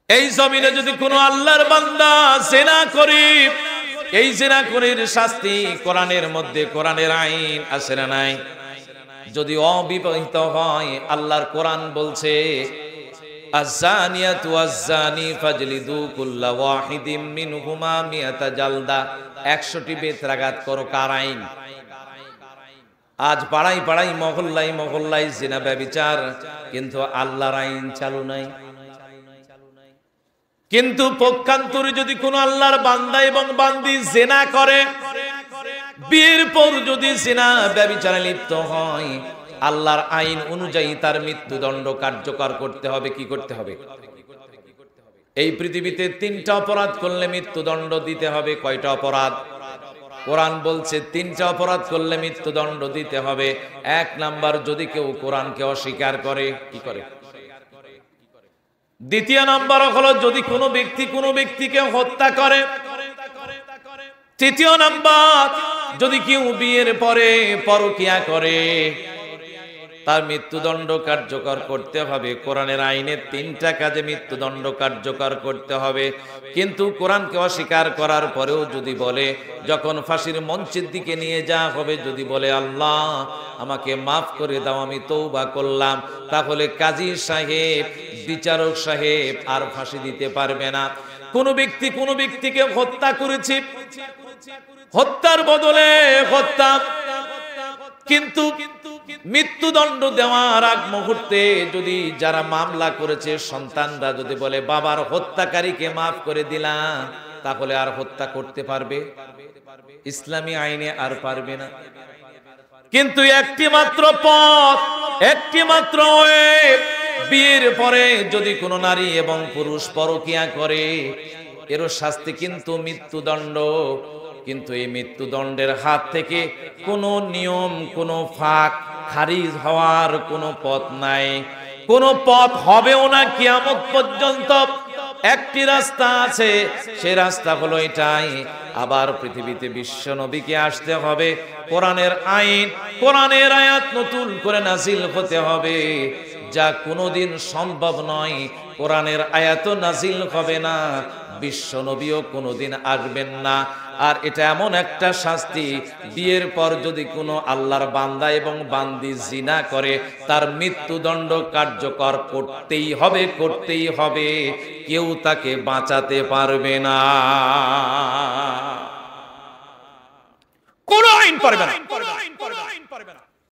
এই জমিনে যদি কোনো আল্লাহর বান্দা জিনা করে, এই জিনা করার শাস্তি কোরআনের মধ্যে, কোরআনের আইন আছে না নাই? যদি অবিবাহিত হয়, আল্লাহর কোরআন বলছে আয-যানিয়াতু ওয়াজ-যানি ফাজলিদু কুল্লা ওয়াহিদিম মিনহুমা মিয়াতা জালদা, 100টি বেত্রাঘাত করো। কার আইন? আজ পাড়াই পাড়াই, মহল্লায় মহল্লায় জিনা ব্যভিচার, কিন্তু আল্লাহর আইন চালু নাই। কিন্তু পক্ষান্তরে যদি কোনো আল্লাহর বান্দা এবং বান্দি জিনা করে, বিয়ের পর যদি জিনা ব্যভিচারে লিপ্ত হয়, আল্লাহর আইন অনুযায়ী তার মৃত্যুদণ্ড কার্যকর করতে হবে। কি করতে হবে? এই পৃথিবীতে 3টা অপরাধ করলে মৃত্যুদণ্ড দিতে হবে। কয়টা অপরাধ? কোরআন বলছে 3টা অপরাধ করলে মৃত্যুদণ্ড দিতে হবে। 1 নাম্বার, যদি কেউ কোরআনকে অস্বীকার করে। কি করে? 2 নাম্বার হলো যদি কোনো ব্যক্তি কোনো ব্যক্তিকে হত্যা করে। 3 নাম্বার, যদি কেউ বিয়ের পরে পরকিয়া করে, তার মৃত্যুদণ্ড কার্যকর করতে হবে। কোরআনের আইনে 3টা কাজে মৃত্যুদণ্ড কার্যকর করতে হবে। কিন্তু কোরআনকে অস্বীকার করার পরেও যদি বলে, যখন ফাঁসির মঞ্চের দিকে নিয়ে যাওয়া হবে, যদি বলে আল্লাহ আমাকে মাফ করে দাও, আমি তওবা করলাম, তাহলে কাজী সাহেব, বিচারক সাহেব আর ফাঁসি দিতে পারবে না। কোনো ব্যক্তি কোনো ব্যক্তিকে হত্যা করেছে, হত্যার বদলে হত্যা, কিন্তু মৃত্যুদণ্ড দেওয়ার আগ মুহূর্তে যদি যারা মামলা করেছে সন্তানরা যদি বলে বাবার হত্যাকারীকে মাফ করে দিলাম, তাহলে আর হত্যা করতে পারবে? ইসলামী আইনে আর পারবে না। কিন্তু একটি মাত্র পথ, একটি মাত্র বিয়ের পরে যদি কোনো নারী এবং পুরুষ পরকিয়া করে, এরও শাস্তি কিন্তু মৃত্যুদণ্ড। কিন্তু এই মৃত্যুদণ্ডের হাত থেকে কোনো নিয়ম, কোনো ফাঁক খারিজ হওয়ার কোনো পথ নাই, কোনো পথ হবেও না কিয়ামত পর্যন্ত। একটি রাস্তা আছে, সেই রাস্তা হলো এটাই, আবার পৃথিবীতে বিশ্ব নবীকে আসতে হবে, কোরআনের আইন, কোরআনের আয়াত নতুন করে নাজিল হতে হবে, যা কোনোদিন সম্ভব নয়। কোরআনের আয়াত নাজিল হবে না, বিশ্ব নবীও কোনোদিন আসবেন না। আর এটা এমন একটা শাস্তি, বিয়ের পর যদি কোনো আল্লাহর বান্দা এবং বান্দি জিনা করে, তার মৃত্যুদণ্ড কার্যকর করতেই হবে, করতেই হবে। কেউ তাকে বাঁচাতে পারবে না, কোনো আইন পারবে না।